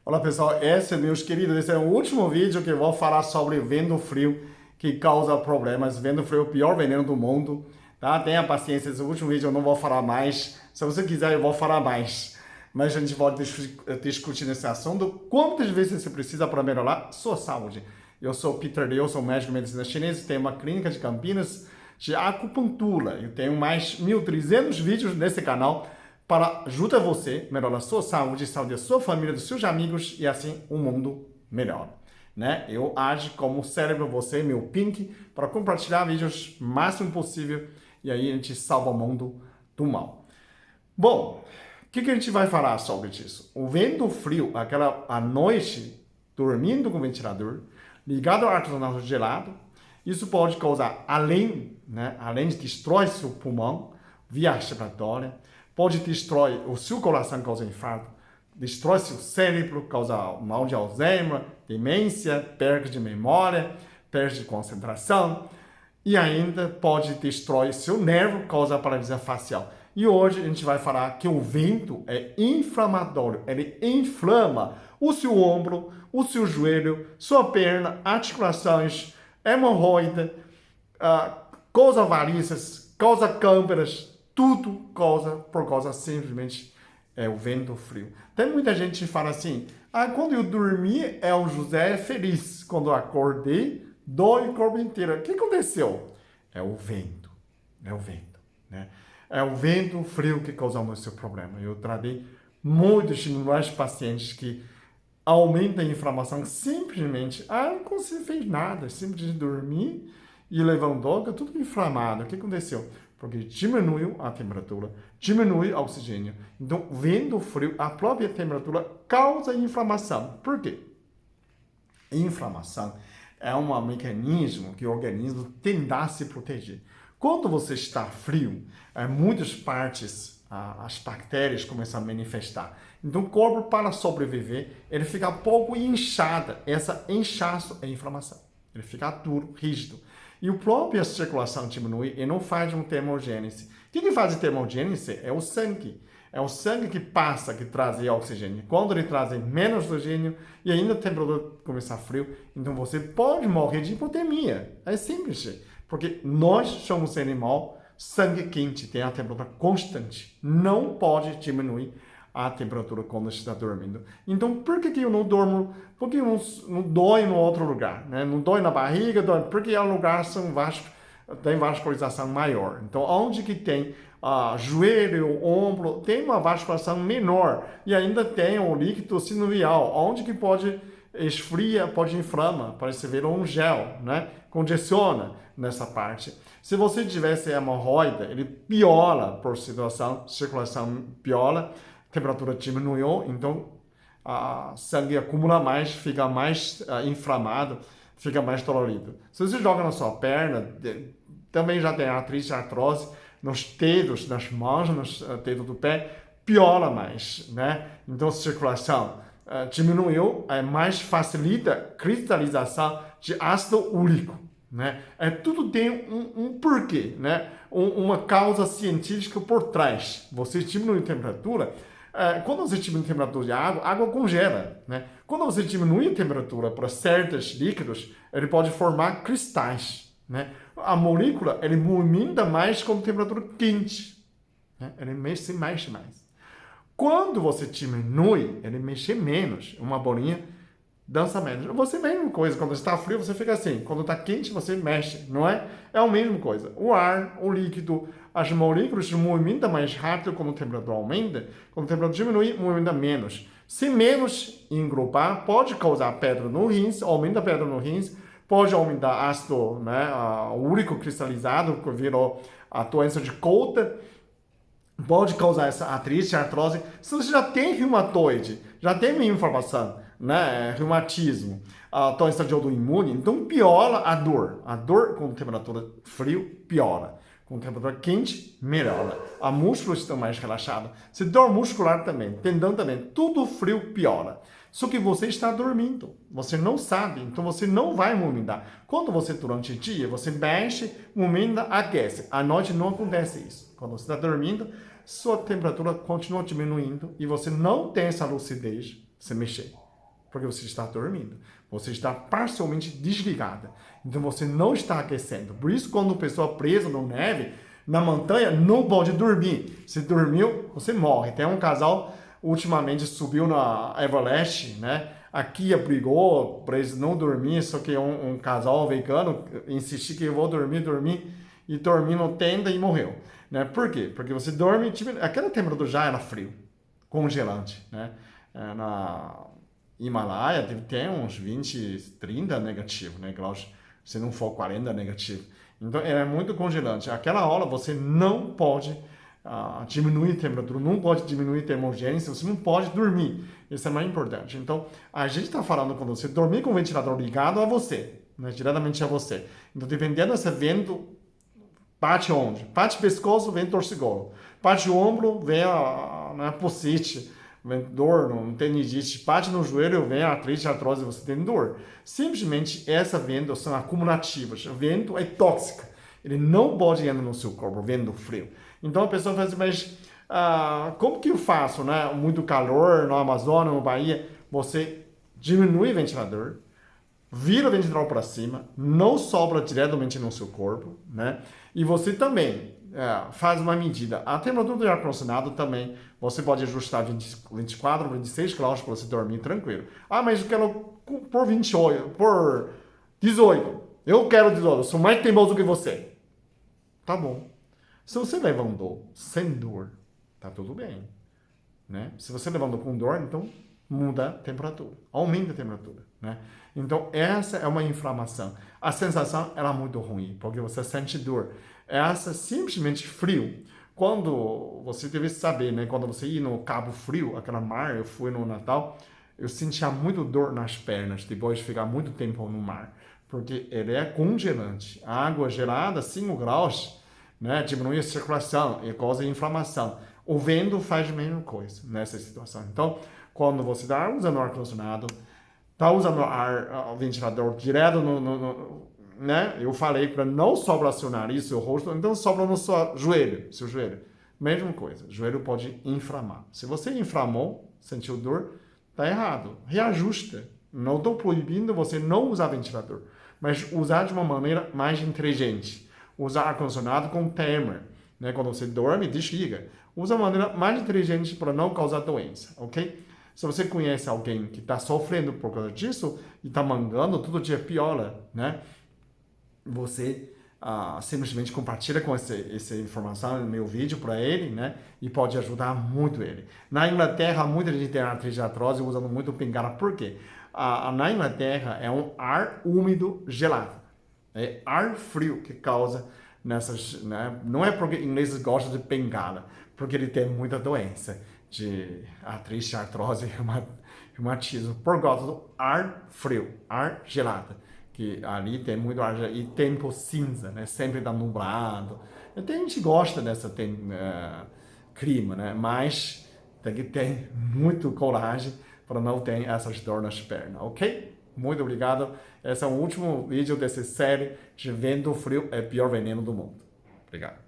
Olá pessoal, meus queridos, esse é o último vídeo que eu vou falar sobre vento frio que causa problemas. Vento frio é o pior veneno do mundo, tá? Tenha paciência, esse último vídeo eu não vou falar mais. Se você quiser eu vou falar mais. Mas a gente vai discutir nesse assunto quantas vezes você precisa para melhorar sua saúde. Eu sou Peter Liu, sou médico de medicina chinesa, tenho uma clínica de Campinas de acupuntura. Eu tenho mais 1.300 vídeos nesse canal para ajudar você a melhorar a sua saúde, a saúde da sua família, dos seus amigos e assim um mundo melhor. Né? Eu ajo como cérebro você, meu pink, para compartilhar vídeos o máximo possível e aí a gente salva o mundo do mal. Bom, o que a gente vai falar sobre isso? O vento frio, à noite, dormindo com o ventilador, ligado ao ar-condicionado gelado, isso pode causar, além de destruir seu pulmão, via respiratória, pode destruir o seu coração, causa infarto, destrói seu cérebro, causa mal de Alzheimer, demência, perda de memória, perda de concentração e ainda pode destruir seu nervo, causa paralisia facial. E hoje a gente vai falar que o vento é inflamatório, ele inflama o seu ombro, o seu joelho, sua perna, articulações, hemorroida, causa varizes, causa câimbras, tudo por causa simplesmente o vento frio. Tem muita gente que fala assim, quando eu dormi, o José é feliz. Quando eu acordei, dói o corpo inteiro. O que aconteceu? É o vento, né? É o vento frio que causa o seu problema. Eu tratei muitos pacientes que aumenta a inflamação simplesmente, não consigo fez nada, simplesmente dormir e levantou, tudo inflamado. O que aconteceu? Porque diminuiu a temperatura, diminui o oxigênio. Então, vento frio, a própria temperatura causa inflamação. Por quê? Inflamação é um mecanismo que o organismo tenta se proteger. Quando você está frio, muitas partes, as bactérias começam a manifestar. Então, o corpo, para sobreviver, ele fica pouco inchado. Essa inchaço é inflamação. Ele fica duro, rígido. E a própria circulação diminui e não faz uma termogênese. O que faz a termogênese? É o sangue. É o sangue que passa, que traz oxigênio. Quando ele traz menos oxigênio e ainda a temperatura começar frio, então você pode morrer de hipotermia. É simples. Porque nós somos animal, sangue quente, tem a temperatura constante. Não pode diminuir a temperatura quando está dormindo. Então, por que eu não dormo? Porque eu não dói no outro lugar, né? Não dói na barriga, porque é um lugar tem vascularização maior. Então, onde que tem joelho, ombro, tem uma vascularização menor e ainda tem o líquido sinovial, onde que pode esfria, pode inflama, parece ver um gel, né? Congestiona nessa parte. Se você tivesse hemorroida, ele piora por situação, circulação piora, temperatura diminuiu, então sangue acumula mais, fica mais inflamado, fica mais dolorido. Se você joga na sua perna, também já tem artrose, nos dedos, nas mãos, nos dedos do pé, piora mais, né? Então, a circulação diminuiu, mais facilita a cristalização de ácido úrico, né? Tudo tem um porquê, né? Uma causa científica por trás. Você diminui a temperatura. Quando você diminui a temperatura de água, a água congela, né? Quando você diminui a temperatura para certos líquidos, ele pode formar cristais, né? A molécula, ele movimenta mais com temperatura quente, né? Ele mexe mais. Quando você diminui, ele mexe menos. Uma bolinha dança menos. Você mesma coisa, quando está frio, você fica assim. Quando está quente, você mexe, não é? É a mesma coisa. O ar, o líquido, as moléculas movimentam mais rápido quando a temperatura aumenta. Quando a temperatura diminui, movimenta menos. Se menos engrupar, pode causar pedra no rins, aumenta a pedra no rins, pode aumentar ácido, né, úrico cristalizado, que virou a doença de Cota, pode causar essa artrose. Se você já tem reumatoide, já tem uma inflamação, né, reumatismo, doença de autoimune, então piora a dor. A dor com temperatura frio piora. Com temperatura quente, melhora. A músculos estão mais relaxados. Se dor muscular também, tendão também, tudo frio piora. Só que você está dormindo. Você não sabe, então você não vai movimentar. Quando você, durante o dia, você mexe, movimenta, aquece. À noite não acontece isso. Quando você está dormindo, sua temperatura continua diminuindo e você não tem essa lucidez se mexer. porque você está dormindo. Você está parcialmente desligada. Então você não está aquecendo. Por isso, quando a pessoa presa na neve, na montanha, não pode dormir. Se dormiu, você morre. Tem um casal, ultimamente, subiu na Everest, né? Aqui brigou para eles não dormir, só que um casal vegano insistiu que eu vou dormir, e dormiu no tenda e morreu. Né? Por quê? Porque você dorme, tipo, aquela temperatura já era frio, congelante, né? Na Himalaia tem uns 20, 30 negativo, né? Graus, se não for 40 negativo. Então, é muito congelante. Aquela hora você não pode diminuir a temperatura, não pode diminuir a termogênese, você não pode dormir. Isso é mais importante. Então, a gente está falando com você, dormir com o ventilador ligado a você, né? Diretamente a você. Então, dependendo desse vento, bate onde? Bate pescoço, vem torcicolo. Bate o ombro, vem a pocite, vem dor, não tem tendinite. Bate no joelho, vem a artrite, artrose, você tem dor. Simplesmente, essa vendas são acumulativas. O vento é tóxico. Ele não pode entrar no seu corpo, vento frio. Então, a pessoa fala assim, mas como que eu faço, né? Muito calor no Amazonas, no Bahia. Você diminui o ventilador, vira o ventilador para cima, não sopra diretamente no seu corpo, né? E você também faz uma medida. A temperatura do ar-condicionado também, você pode ajustar 24, 26 graus para você dormir tranquilo. Ah, mas eu quero por 28, por 18. Eu quero 18, eu sou mais teimoso que você. Tá bom. Se você levantou sem dor, tá tudo bem, né? Se você levantou com dor, então muda a temperatura, aumenta a temperatura, né? Então, essa é uma inflamação. A sensação era muito ruim, porque você sente dor. Essa simplesmente frio. Quando você deve saber, né? Quando você ia no Cabo Frio, aquela mar, eu fui no Natal, eu sentia muito dor nas pernas, depois de ficar muito tempo no mar, porque ele é congelante. A água gelada, 5 graus, né? Diminui a circulação e causa inflamação. O vento faz a mesma coisa nessa situação. Então, quando você está usando o ar-condicionado, está usando o ventilador direto né? Eu falei para não sobrar seu nariz, seu rosto, então sobra no seu joelho. Mesma coisa, o joelho pode inflamar. Se você inflamou, sentiu dor, tá errado. Reajusta. Não estou proibindo você não usar ventilador, mas usar de uma maneira mais inteligente. Usar ar-condicionado com timer, né? Quando você dorme, desliga. Usa uma maneira mais inteligente para não causar doença, ok? Se você conhece alguém que está sofrendo por causa disso e está mangando, todo dia piora, né? Você simplesmente compartilha com essa informação no meu vídeo para ele, né? E pode ajudar muito ele. Na Inglaterra, muita gente tem artrite de artrose usando muito bengala. Por quê? Na Inglaterra é um ar úmido gelado. É ar frio que causa nessas, né? Não é porque ingleses gostam de bengala, porque ele tem muita doença de artrite, artrose, reumatismo, por causa do ar frio, ar gelado, que ali tem muito ar gelado, e tempo cinza, né? Sempre está nublado. Até a gente gosta dessa clima, né? Mas tem que ter muito coragem para não ter essas dores nas pernas, ok? Muito obrigado. Esse é o último vídeo dessa série de Vento Frio é o pior veneno do mundo. Obrigado.